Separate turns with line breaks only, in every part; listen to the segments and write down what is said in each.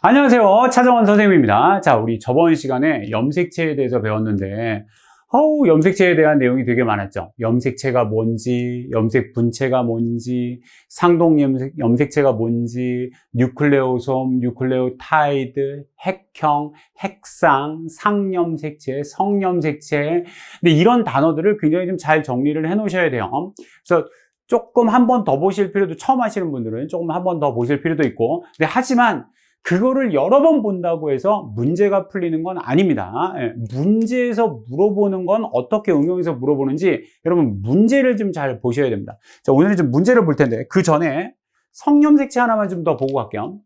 안녕하세요. 차정원 선생님입니다. 자, 우리 저번 시간에 염색체에 대해서 배웠는데, 염색체에 대한 내용이 되게 많았죠. 염색체가 뭔지, 염색 분체가 뭔지, 상동 염색체가 뭔지, 뉴클레오솜, 뉴클레오타이드, 핵형, 핵상, 상염색체, 성염색체. 근데 이런 단어들을 굉장히 좀 잘 정리를 해 놓으셔야 돼요. 그래서 조금 한 번 더 보실 필요도, 처음 하시는 분들은 조금 한 번 더 보실 필요도 있고, 근데 하지만 그거를 여러 번 본다고 해서 문제가 풀리는 건 아닙니다. 문제에서 물어보는 건 어떻게 응용해서 물어보는지 여러분 문제를 좀 잘 보셔야 됩니다. 자, 오늘은 좀 문제를 볼 텐데 그 전에 성염색체 하나만 좀 더 보고 갈게요.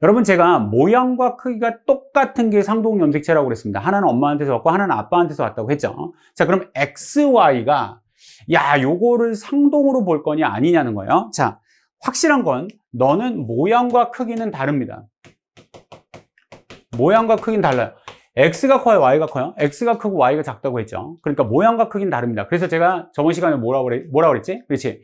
여러분, 제가 모양과 크기가 똑같은 게 상동염색체라고 그랬습니다. 하나는 엄마한테서 왔고 하나는 아빠한테서 왔다고 했죠. 자, 그럼 XY가 요거를 상동으로 볼 거냐 아니냐는 거예요. 자, 확실한 건 너는 모양과 크기는 다릅니다. 모양과 크기는 달라요. X가 커요, Y가 커요? X가 크고 Y가 작다고 했죠. 그러니까 모양과 크기는 다릅니다. 그래서 제가 저번 시간에 뭐라고 그랬지? 그렇지.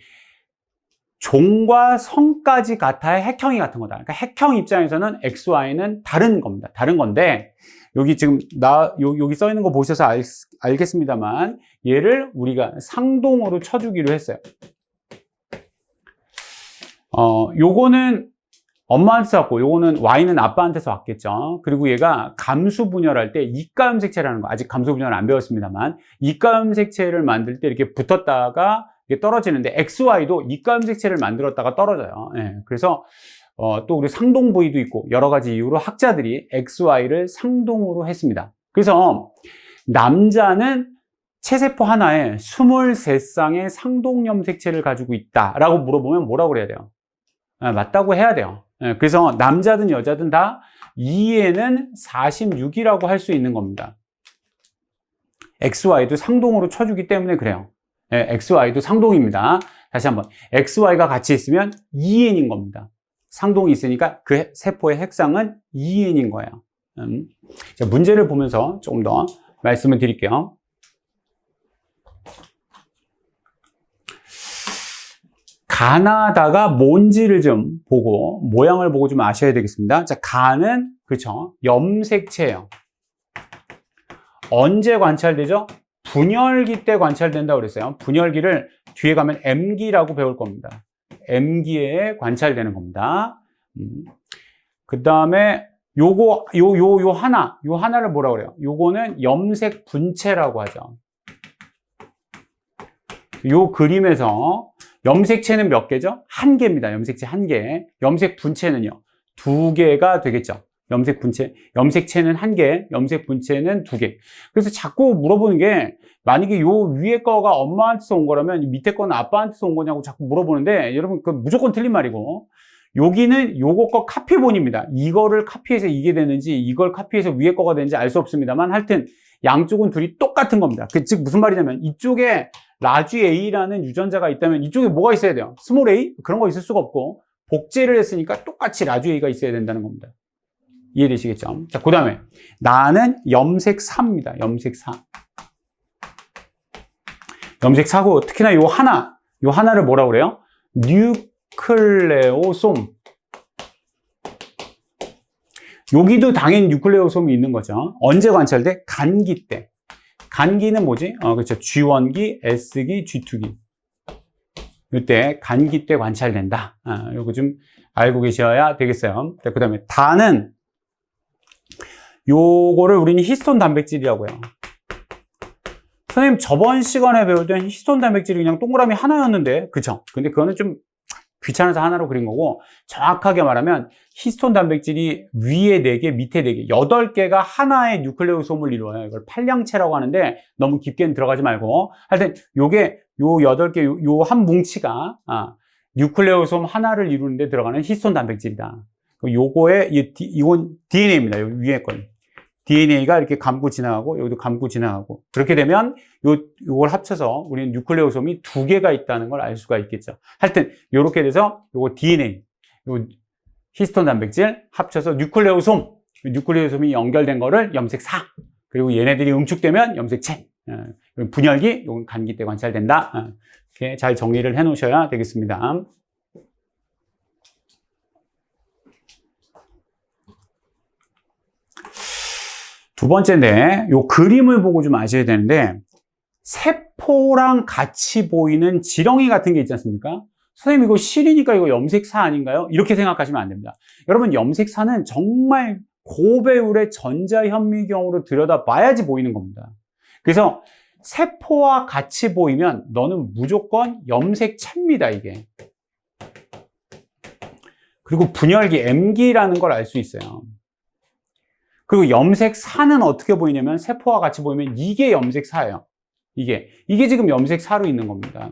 종과 성까지 같아야 핵형이 같은 거다. 그러니까 핵형 입장에서는 X, Y는 다른 겁니다. 다른 건데 여기 지금 여기 써 있는 거 보셔서 알겠습니다만 얘를 우리가 상동으로 쳐주기로 했어요. 요거는 엄마한테서 왔고, 요거는 Y는 아빠한테서 왔겠죠. 그리고 얘가 감수 분열할 때 이가염색체라는 거, 아직 감수 분열을 안 배웠습니다만, 이가염색체를 만들 때 이렇게 붙었다가 이게 떨어지는데, XY도 이가염색체를 만들었다가 떨어져요. 그래서, 또 우리 상동 부위도 있고, 여러 가지 이유로 학자들이 XY를 상동으로 했습니다. 그래서, 남자는 체세포 하나에 23쌍의 상동염색체를 가지고 있다라고 물어보면 뭐라고 그래야 돼요? 맞다고 해야 돼요. 그래서 남자든 여자든 다 2에는 46이라고 할 수 있는 겁니다. XY도 상동으로 쳐주기 때문에 그래요. XY도 상동입니다. 다시 한번, XY가 같이 있으면 2N인 겁니다. 상동이 있으니까 그 세포의 핵상은 2N인 거예요. 자, 문제를 보면서 조금 더 말씀을 드릴게요. 가나다가 뭔지를 좀 보고, 모양을 보고 좀 아셔야 되겠습니다. 자, 가는, 그쵸, 염색체예요. 언제 관찰되죠? 분열기 때 관찰된다고 그랬어요. 분열기를 뒤에 가면 M기라고 배울 겁니다. M기에 관찰되는 겁니다. 그 다음에 요거, 요 하나를 뭐라고 그래요? 요거는 염색 분체라고 하죠. 요 그림에서 염색체는 몇 개죠? 한 개입니다. 염색체 한 개. 염색 분체는요? 2개가 되겠죠. 염색 분체, 염색체는 한 개, 염색 분체는 2개. 그래서 자꾸 물어보는 게, 만약에 요 위에 거가 엄마한테서 온 거라면 밑에 거는 아빠한테서 온 거냐고 자꾸 물어보는데, 여러분, 그 무조건 틀린 말이고, 여기는 요거 거 카피본입니다. 이거를 카피해서 이게 되는지, 이걸 카피해서 위에 거가 되는지 알 수 없습니다만, 하여튼, 양쪽은 둘이 똑같은 겁니다. 즉, 무슨 말이냐면, 이쪽에 라지 A라는 유전자가 있다면 이쪽에 뭐가 있어야 돼요? 스몰 a? 그런 거 있을 수가 없고, 복제를 했으니까 똑같이 라지 A가 있어야 된다는 겁니다. 이해되시겠죠? 자, 그 다음에 나는 염색사입니다. 염색사. 염색사고, 특히나 요 하나를 뭐라고 그래요? 뉴클레오솜. 여기도 당연히 뉴클레오솜이 있는 거죠. 언제 관찰돼? 간기 때. 간기는 뭐지? 그렇죠. G1기, S기, G2기. 이때 간기 때 관찰된다. 요거 좀 알고 계셔야 되겠어요. 그 다음에 다는 요거를 우리는 히스톤 단백질이라고 해요. 선생님, 저번 시간에 배울 땐 히스톤 단백질이 그냥 동그라미 하나였는데, 그쵸? 근데 그거는 좀 귀찮아서 하나로 그린 거고, 정확하게 말하면 히스톤 단백질이 위에 4개, 밑에 4개, 8개가 하나의 뉴클레오솜을 이루어요. 이걸 팔량체라고 하는데 너무 깊게는 들어가지 말고, 하여튼 요게 요 8개, 요 한 뭉치가 뉴클레오솜 하나를 이루는데 들어가는 히스톤 단백질이다. 요거에 이건 DNA입니다. 요 위에 건. DNA가 이렇게 감고 지나가고 여기도 감고 지나가고, 그렇게 되면 요걸 합쳐서 우리는 뉴클레오솜이 2개가 있다는 걸 알 수가 있겠죠. 하여튼 요렇게 돼서 요거 DNA, 요 히스톤 단백질 합쳐서 뉴클레오솜이 연결된 거를 염색사, 그리고 얘네들이 응축되면 염색체, 분열기, 요건 간기 때 관찰된다. 이렇게 잘 정리를 해 놓으셔야 되겠습니다. 두 번째인데, 요 그림을 보고 좀 아셔야 되는데, 세포랑 같이 보이는 지렁이 같은 게 있지 않습니까? 선생님, 이거 실이니까 이거 염색사 아닌가요? 이렇게 생각하시면 안 됩니다. 여러분, 염색사는 정말 고배율의 전자현미경으로 들여다봐야지 보이는 겁니다. 그래서 세포와 같이 보이면 너는 무조건 염색체입니다, 이게. 그리고 분열기, M기라는 걸 알 수 있어요. 그리고 염색사는 어떻게 보이냐면 세포와 같이 보이면 이게 염색사예요. 이게 지금 염색사로 있는 겁니다.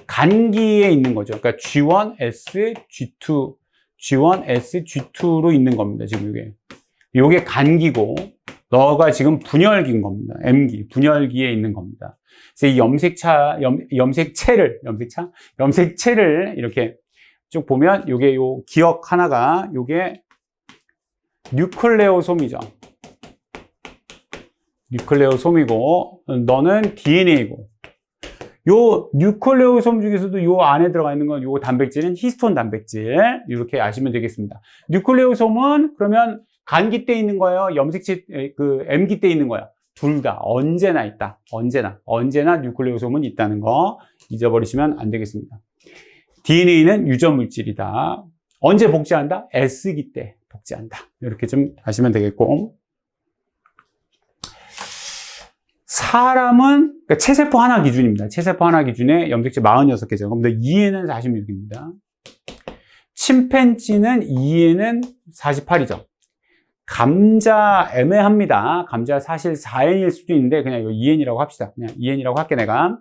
간기에 있는 거죠. 그러니까 G1S, G2, G1S, G2로 있는 겁니다. 지금 요게 간기고 너가 지금 분열기인 겁니다. M기, 분열기에 있는 겁니다. 그래서 이 염색체를 이렇게 쭉 보면 요게 요 기억 하나가 요게 뉴클레오솜이죠. 뉴클레오솜이고 너는 DNA고 요 뉴클레오솜 중에서도 요 안에 들어가 있는 건 요 단백질은 히스톤 단백질 이렇게 아시면 되겠습니다. 뉴클레오솜은 그러면 간기 때 있는 거예요? 염색체 그 M기 때 있는 거예요? 둘 다 언제나 있다. 언제나 뉴클레오솜은 있다는 거 잊어버리시면 안 되겠습니다. DNA는 유전 물질이다. 언제 복제한다? S기 때 복제한다. 이렇게 좀 아시면 되겠고. 사람은 그러니까 체세포 하나 기준입니다. 체세포 하나 기준에 염색체 46개죠. 그럼 2에는 46입니다. 침팬지는 2에는 48이죠. 감자 애매합니다. 감자 사실 4N일 수도 있는데 그냥 이거 2N이라고 합시다. 그냥 2N이라고 할게 내가.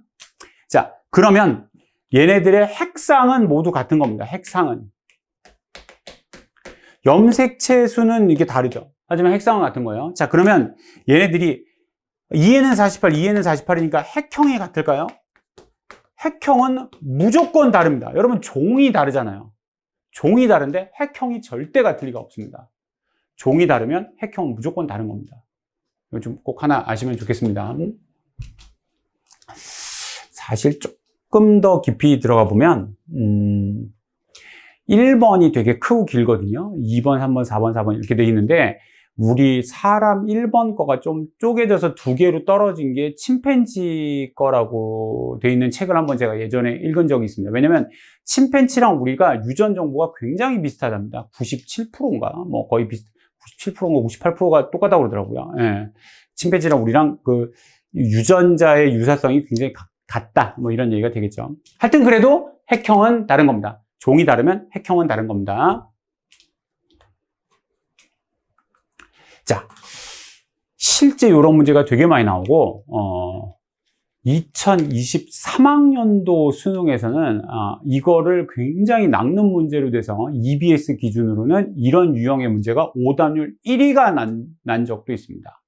자, 그러면 얘네들의 핵상은 모두 같은 겁니다. 핵상은. 염색체 수는 이게 다르죠. 하지만 핵상은 같은 거예요. 자, 그러면 얘네들이 2에는 48, 2에는 48이니까 핵형이 같을까요? 핵형은 무조건 다릅니다. 여러분, 종이 다르잖아요. 종이 다른데 핵형이 절대 같을 리가 없습니다. 종이 다르면 핵형은 무조건 다른 겁니다. 이거 좀 꼭 하나 아시면 좋겠습니다. 사실 조금 더 깊이 들어가 보면 1번이 되게 크고 길거든요. 2번, 3번, 4번, 4번 이렇게 돼 있는데 우리 사람 1번 거가 좀 쪼개져서 두 개로 떨어진 게 침팬지 거라고 돼 있는 책을 한번 제가 예전에 읽은 적이 있습니다. 왜냐면 침팬지랑 우리가 유전 정보가 굉장히 비슷하답니다. 97%인가? 뭐 거의 97%인가 98%가 똑같다고 그러더라고요. 예. 침팬지랑 우리랑 그 유전자의 유사성이 굉장히 같다. 뭐 이런 얘기가 되겠죠. 하여튼 그래도 핵형은 다른 겁니다. 종이 다르면 핵형은 다른 겁니다. 자, 실제 이런 문제가 되게 많이 나오고 2023학년도 수능에서는 이거를 굉장히 낚는 문제로 돼서 EBS 기준으로는 이런 유형의 문제가 오답률 1위가 난 적도 있습니다.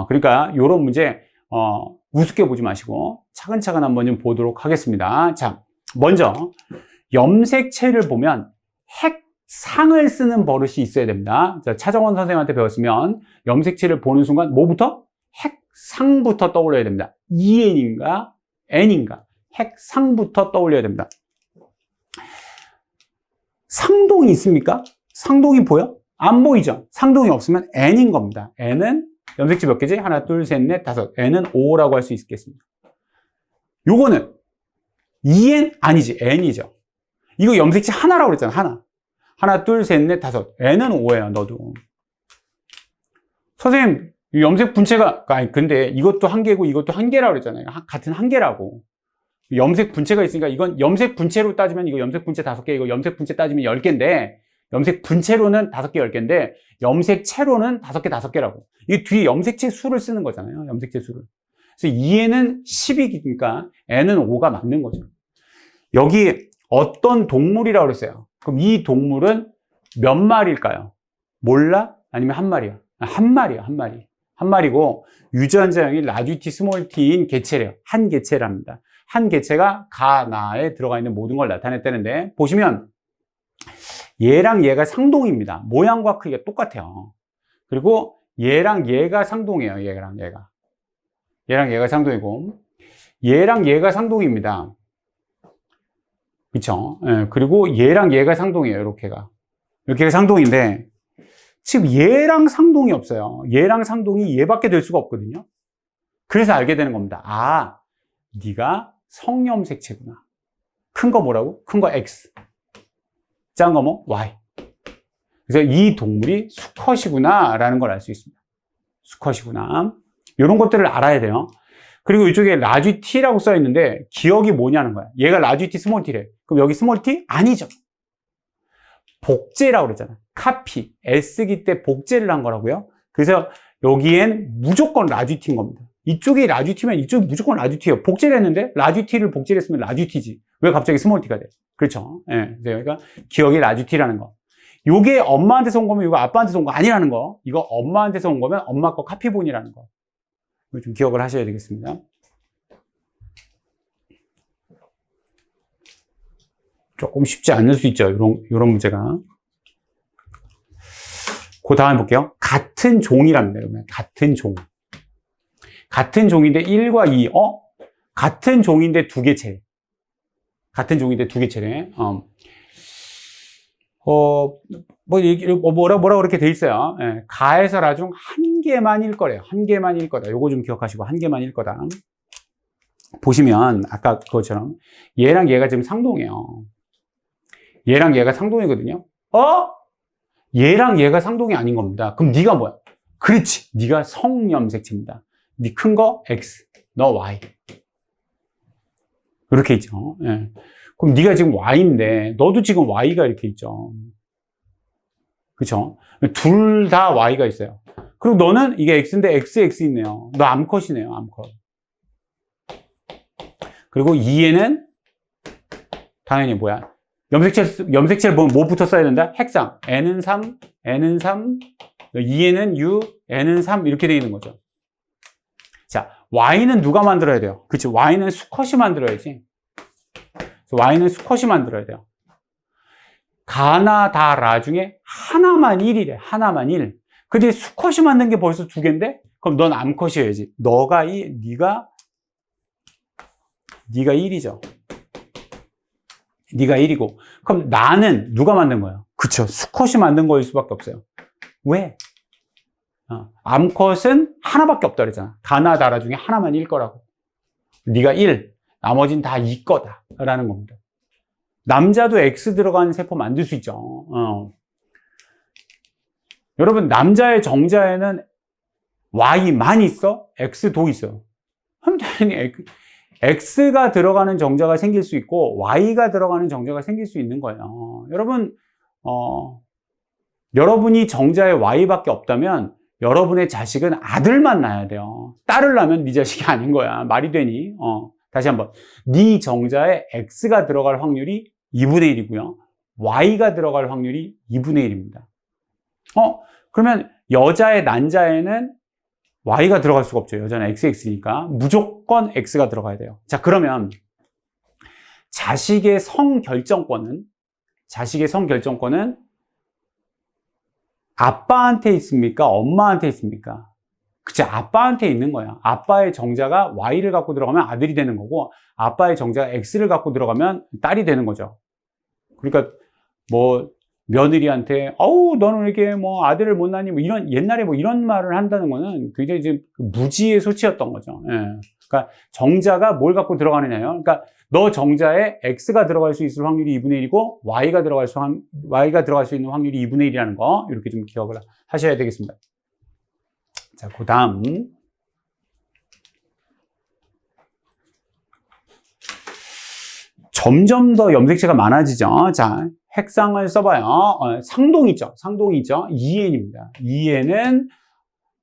그러니까 이런 문제 우습게 보지 마시고 차근차근 한번 좀 보도록 하겠습니다. 자, 먼저 염색체를 보면 핵상을 쓰는 버릇이 있어야 됩니다. 자, 차정원 선생님한테 배웠으면 염색체를 보는 순간 뭐부터? 핵상부터 떠올려야 됩니다. EN인가 N인가 핵상부터 떠올려야 됩니다. 상동이 있습니까? 상동이 보여? 안 보이죠? 상동이 없으면 N인 겁니다. N은 염색체 몇 개지? 하나, 둘, 셋, 넷, 다섯. N은 5라고 할 수 있겠습니다. 요거는 EN 아니지, N이죠. 이거 염색체 하나라고 그랬잖아, 하나. 하나, 둘, 셋, 넷, 다섯. N은 5예요, 너도. 선생님, 염색 분체가, 근데 이것도 한 개고 이것도 한 개라고 그랬잖아요. 같은 한 개라고. 염색 분체가 있으니까 이건 염색 분체로 따지면 이거 염색 분체 5개, 이거 염색 분체 따지면 10개인데, 염색 분체로는 5개, 10개인데, 염색체로는 5개, 5개라고. 이게 뒤에 염색체 수를 쓰는 거잖아요, 염색체 수를. 그래서 2에는 10이니까 N은 5가 맞는 거죠. 여기 어떤 동물이라고 그랬어요? 그럼 이 동물은 몇 마리일까요? 몰라? 아니면 한 마리야? 한 마리야, 한 마리. 한 마리고 유전자형이 라지 T 스몰 t인 개체래요. 한 개체랍니다. 한 개체가 가나에 들어가 있는 모든 걸 나타냈다는데 보시면 얘랑 얘가 상동입니다. 모양과 크기가 똑같아요. 그리고 얘랑 얘가 상동이에요. 얘랑 얘가 상동이고 얘랑 얘가 상동입니다. 그쵸? 예, 그리고 얘랑 얘가 상동이에요. 이렇게가 상동인데 지금 얘랑 상동이 없어요. 얘랑 상동이 얘밖에 될 수가 없거든요. 그래서 알게 되는 겁니다. 아, 네가 성염색체구나. 큰 거 뭐라고? 큰 거 X. 작은 거 뭐? Y. 그래서 이 동물이 수컷이구나 라는 걸 알 수 있습니다. 수컷이구나. 이런 것들을 알아야 돼요. 그리고 이쪽에 라지 T라고 써 있는데 기억이 뭐냐는 거야. 얘가 라지 T, 스몰 T래. 그럼 여기 스몰 T? 아니죠. 복제라고 그랬잖아. 카피. S기 때 복제를 한 거라고요. 그래서 여기엔 무조건 라지 T인 겁니다. 이쪽이 라지 T면 이쪽이 무조건 라지 T예요. 복제를 했는데 라지 T를 복제를 했으면 라지 T지. 왜 갑자기 스몰 T가 돼? 그렇죠. 예. 그러니까 기억이 라지 T라는 거. 요게 엄마한테서 온 거면 이거 아빠한테서 온 거 아니라는 거. 이거 엄마한테서 온 거면 엄마 거 카피본이라는 거. 이거 좀 기억을 하셔야 되겠습니다. 조금 쉽지 않을 수 있죠. 요런 문제가. 그 다음에 볼게요. 같은 종이랍니다. 그러면 같은 종. 같은 종인데 1과 2. 같은 종인데 두 개체. 같은 종인데 두 개체네. 뭐라고 이렇게 돼 있어요. 예, 가에서 라중 한 개만일 거래요. 한 개만일 거다. 요거 좀 기억하시고 한 개만일 거다. 보시면 아까 그것처럼 얘랑 얘가 지금 상동이에요. 얘랑 얘가 상동이거든요. 얘랑 얘가 상동이 아닌 겁니다. 그럼 네가 뭐야? 그렇지. 네가 성염색체입니다. 네 큰 거 X, 너 Y. 이렇게 있죠. 예. 그럼 네가 지금 Y인데 너도 지금 Y가 이렇게 있죠. 그렇죠? 둘 다 Y가 있어요. 그리고 너는 이게 X인데 XX 있네요. 너 암컷이네요. 암컷. 그리고 2에는 당연히 뭐야? 염색체를 보면 뭐부터 써야 된다? 핵상. N은 3, N은 3, 2에는 U, N은 3 이렇게 되어 있는 거죠. 자, Y는 누가 만들어야 돼요? 그치? Y는 수컷이 만들어야지. Y는 수컷이 만들어야 돼요. 가나 다 라 중에 하나만 1이래. 하나만 1. 근데 수컷이 만든 게 벌써 두 개인데? 그럼 넌 암컷이어야지. 네가 1이죠. 네가 1이고. 그럼 나는 누가 만든 거예요? 그쵸. 수컷이 만든 거일 수밖에 없어요. 왜? 암컷은 하나밖에 없다 그랬잖아. 가나 다라 중에 하나만 1 거라고. 네가 1. 나머진 다 2 거다. 라는 겁니다. 남자도 X 들어간 세포 만들 수 있죠. 여러분, 남자의 정자에는 Y만 있어? X도 있어요. 그럼 당연히 X가 들어가는 정자가 생길 수 있고 Y가 들어가는 정자가 생길 수 있는 거예요. 여러분, 여러분이 정자에 Y밖에 없다면 여러분의 자식은 아들만 낳아야 돼요. 딸을 낳으면 네 자식이 아닌 거야. 말이 되니? 다시 한번. 네 정자에 X가 들어갈 확률이 2분의 1이고요. Y가 들어갈 확률이 2분의 1입니다. 그러면 여자의 난자에는 Y가 들어갈 수가 없죠. 여자는 XX니까. 무조건 X가 들어가야 돼요. 자, 그러면 자식의 성결정권은 아빠한테 있습니까? 엄마한테 있습니까? 그치, 아빠한테 있는 거야. 아빠의 정자가 Y를 갖고 들어가면 아들이 되는 거고, 아빠의 정자가 X를 갖고 들어가면 딸이 되는 거죠. 그러니까, 며느리한테, 너는 왜 이렇게 아들을 못 낳니? 옛날에 이런 말을 한다는 거는 굉장히 지금 무지의 소치였던 거죠. 예. 그러니까, 정자가 뭘 갖고 들어가느냐요. 그러니까, 너 정자에 X가 들어갈 수 있을 확률이 2분의 1이고, Y가 들어갈 수 있는 확률이 2분의 1이라는 거, 이렇게 좀 기억을 하셔야 되겠습니다. 자, 그 다음. 점점 더 염색체가 많아지죠. 자, 핵상을 써봐요. 상동 있죠. 2N입니다. 2N은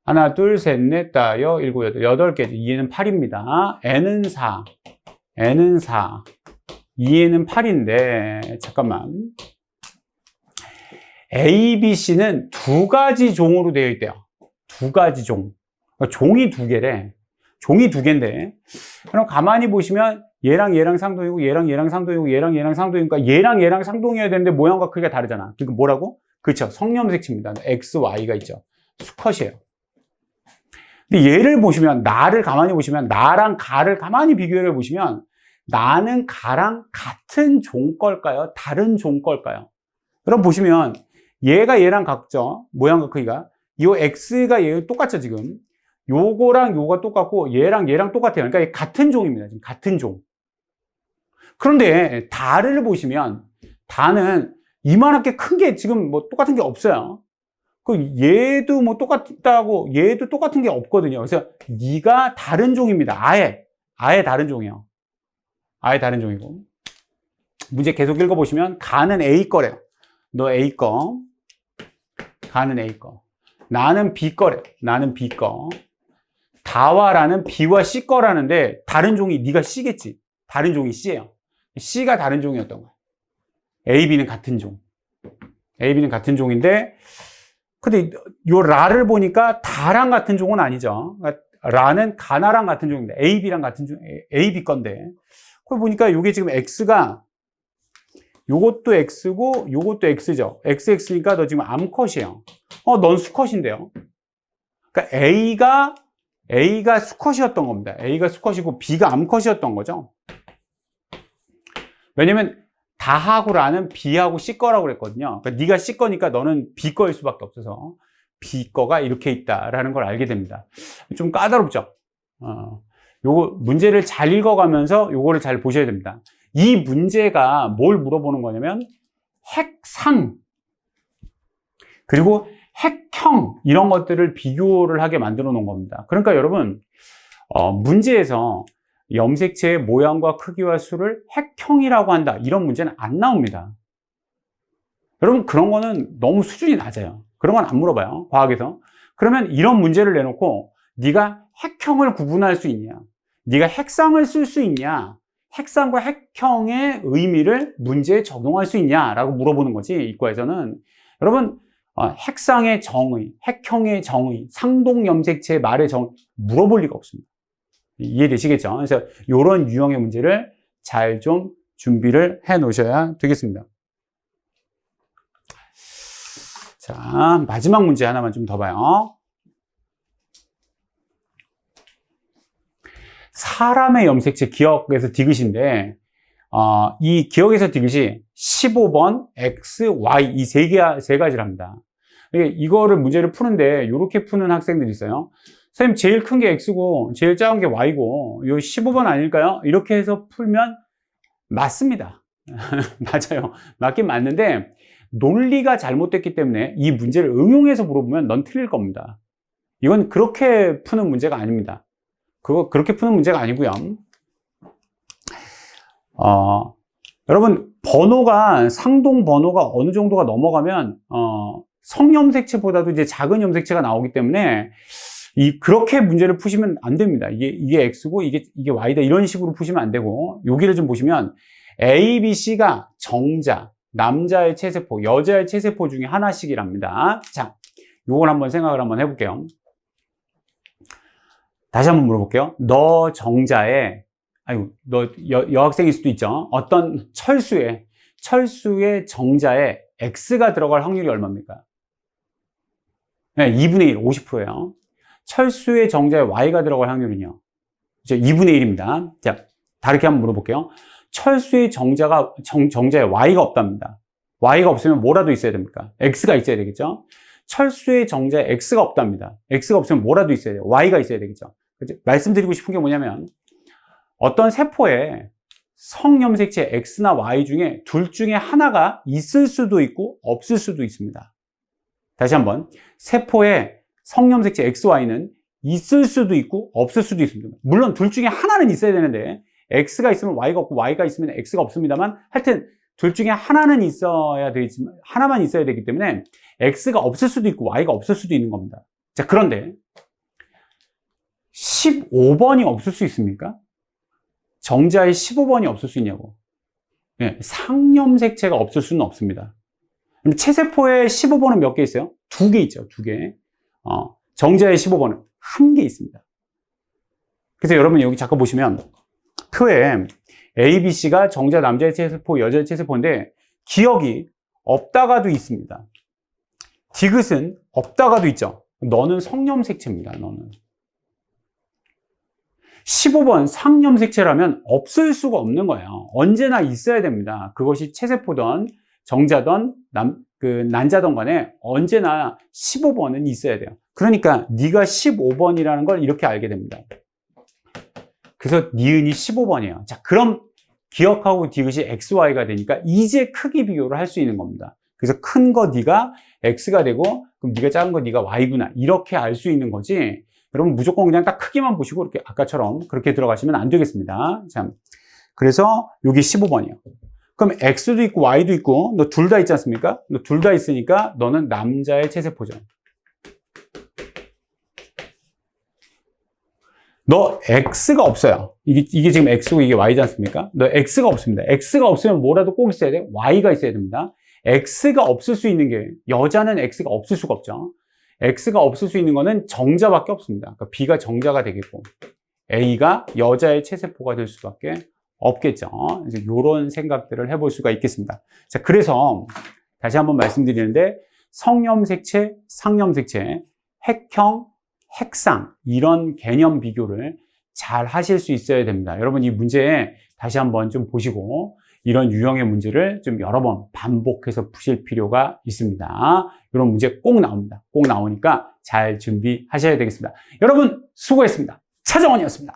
하나, 둘, 셋, 넷, 다, 여, 일곱, 여덟, 8개죠. 2N은 8입니다. N은 4. 2N은 8인데, 잠깐만. A, B, C는 두 가지 종으로 되어 있대요. 두 가지 종. 그러니까 종이 두 개래. 종이 두 개인데. 그럼 가만히 보시면 얘랑 상동이고 얘랑 상동이고 얘랑 상동이니까 얘랑 상동이어야 되는데 모양과 크기가 다르잖아. 그러니까 뭐라고? 그렇죠. 성염색체입니다. X, Y가 있죠. 수컷이에요. 근데 얘를 보시면, 나를 가만히 보시면, 나랑 가를 가만히 비교해 보시면, 나는 가랑 같은 종 걸까요? 다른 종 걸까요? 그럼 보시면, 얘가 얘랑 같죠? 모양과 크기가. 요 x가 얘 똑같죠, 지금? 요거랑 요가 똑같고, 얘랑 얘랑 똑같아요. 그러니까 같은 종입니다. 지금 같은 종. 그런데 다를 보시면, 다는 이만하게 큰 게 지금 뭐 똑같은 게 없어요. 그 얘도 뭐 똑같다고 얘도 똑같은 게 없거든요. 그래서 네가 다른 종입니다. 아예 다른 종이에요. 아예 다른 종이고. 문제 계속 읽어보시면 가는 A 거래요. 너 A 거. 가는 A 거. 나는 B 거래요. 나는 B 거. 다와 라는 B와 C 거라는데 다른 종이 네가 C겠지. 다른 종이 C예요. C가 다른 종이었던 거야. A, B는 같은 종. A, B는 같은 종인데 근데 요 라를 보니까 다랑 같은 종은 아니죠. 그러니까 라는 가나랑 같은 종인데 A, B랑 같은 종, A, B 건데 그걸 보니까 요게 지금 X가 요것도 X고 요것도 X죠. XX니까 너 지금 암컷이에요. 넌 수컷인데요. 그러니까 A가 수컷이었던 겁니다. A가 수컷이고 B가 암컷이었던 거죠. 왜냐면 다하고 라는 B하고 C 거라고 그랬거든요. 그러니까 네가 C 거니까 너는 B 거일 수밖에 없어서 B 거가 이렇게 있다라는 걸 알게 됩니다. 좀 까다롭죠? 요거 문제를 잘 읽어가면서 요거를 잘 보셔야 됩니다. 이 문제가 뭘 물어보는 거냐면 핵상 그리고 핵형 이런 것들을 비교를 하게 만들어 놓은 겁니다. 그러니까 여러분 문제에서 염색체의 모양과 크기와 수를 핵형이라고 한다. 이런 문제는 안 나옵니다. 여러분 그런 거는 너무 수준이 낮아요. 그런 건 안 물어봐요. 과학에서. 그러면 이런 문제를 내놓고 네가 핵형을 구분할 수 있냐? 네가 핵상을 쓸 수 있냐? 핵상과 핵형의 의미를 문제에 적용할 수 있냐라고 물어보는 거지. 이과에서는. 여러분 핵상의 정의, 핵형의 정의, 상동염색체의 말의 정의 물어볼 리가 없습니다. 이해되시겠죠? 그래서 이런 유형의 문제를 잘 좀 준비를 해 놓으셔야 되겠습니다. 자, 마지막 문제 하나만 좀 더 봐요. 사람의 염색체 기억에서 디귿인데 이 기억에서 디귿이 15번, X, Y 이 세 가지를 합니다. 이거를 문제를 푸는데 이렇게 푸는 학생들이 있어요. 선생님 제일 큰 게 X고 제일 작은 게 Y고 요 15번 아닐까요? 이렇게 해서 풀면 맞습니다. 맞아요. 맞긴 맞는데 논리가 잘못됐기 때문에 이 문제를 응용해서 물어보면 넌 틀릴 겁니다. 이건 그렇게 푸는 문제가 아닙니다. 그렇게 푸는 문제가 아니고요. 여러분 상동 번호가 어느 정도가 넘어가면 성염색체보다도 이제 작은 염색체가 나오기 때문에 그렇게 문제를 푸시면 안 됩니다. 이게 X고 이게 Y다 이런 식으로 푸시면 안 되고 여기를 좀 보시면 A, B, C가 정자, 남자의 체세포, 여자의 체세포 중에 하나씩이랍니다. 자, 요걸 한번 생각을 한번 해볼게요. 다시 한번 물어볼게요. 너 정자에 너 여학생일 수도 있죠. 어떤 철수의 정자에 X가 들어갈 확률이 얼마입니까? 네, 2분의 1, 50%예요. 철수의 정자에 Y가 들어갈 확률은요? 2분의 1입니다. 자, 다르게 한번 물어볼게요. 철수의 정자에 Y가 없답니다. Y가 없으면 뭐라도 있어야 됩니까? X가 있어야 되겠죠? 철수의 정자에 X가 없답니다. X가 없으면 뭐라도 있어야 돼요. Y가 있어야 되겠죠? 말씀드리고 싶은 게 뭐냐면 어떤 세포에 성염색체 X나 Y 중에 둘 중에 하나가 있을 수도 있고 없을 수도 있습니다. 다시 한번 세포에 성염색체 XY는 있을 수도 있고 없을 수도 있습니다. 물론 둘 중에 하나는 있어야 되는데 X가 있으면 Y가 없고 Y가 있으면 X가 없습니다만 하여튼 둘 중에 하나는 있어야 되지만 하나만 있어야 되기 때문에 X가 없을 수도 있고 Y가 없을 수도 있는 겁니다. 자, 그런데 15번이 없을 수 있습니까? 정자에 15번이 없을 수 있냐고. 네, 상염색체가 없을 수는 없습니다. 그럼 체세포에 15번은 몇 개 있어요? 2개 있죠. 2개. 정자에 15번은 1개 있습니다. 그래서 여러분 여기 잠깐 보시면 표에 A, B, C가 정자 남자의 체세포, 여자의 체세포인데 기억이 없다가도 있습니다. 디귿은 없다가도 있죠. 너는 성염색체입니다. 너는. 15번 상염색체라면 없을 수가 없는 거예요. 언제나 있어야 됩니다. 그것이 체세포든 정자든 난자든 간에 언제나 15번은 있어야 돼요. 그러니까 네가 15번이라는 걸 이렇게 알게 됩니다. 그래서 니은이 15번이에요. 자, 그럼 기억하고 디귿이 XY가 되니까 이제 크기 비교를 할 수 있는 겁니다. 그래서 큰 거 네가 X가 되고 그럼 네가 작은 거 네가 Y구나 이렇게 알 수 있는 거지. 여러분 무조건 그냥 딱 크기만 보시고 이렇게 아까처럼 그렇게 들어가시면 안 되겠습니다. 자, 그래서 여기 15번이에요. 그럼 X도 있고 Y도 있고 너 둘 다 있지 않습니까? 너 둘 다 있으니까 너는 남자의 체세포죠. 너 X가 없어요. 이게 지금 X고 이게 Y지 않습니까? 너 X가 없습니다. X가 없으면 뭐라도 꼭 있어야 돼? Y가 있어야 됩니다. X가 없을 수 있는 게, 여자는 X가 없을 수가 없죠. X가 없을 수 있는 거는 정자밖에 없습니다. 그러니까 B가 정자가 되겠고, A가 여자의 체세포가 될 수밖에 없겠죠. 그래서 이런 생각들을 해볼 수가 있겠습니다. 자, 그래서 다시 한번 말씀드리는데, 성염색체, 상염색체, 핵형, 핵상 이런 개념 비교를 잘 하실 수 있어야 됩니다. 여러분 이 문제 다시 한번 좀 보시고 이런 유형의 문제를 좀 여러 번 반복해서 푸실 필요가 있습니다. 이런 문제 꼭 나옵니다. 꼭 나오니까 잘 준비하셔야 되겠습니다. 여러분 수고했습니다. 차정원이었습니다.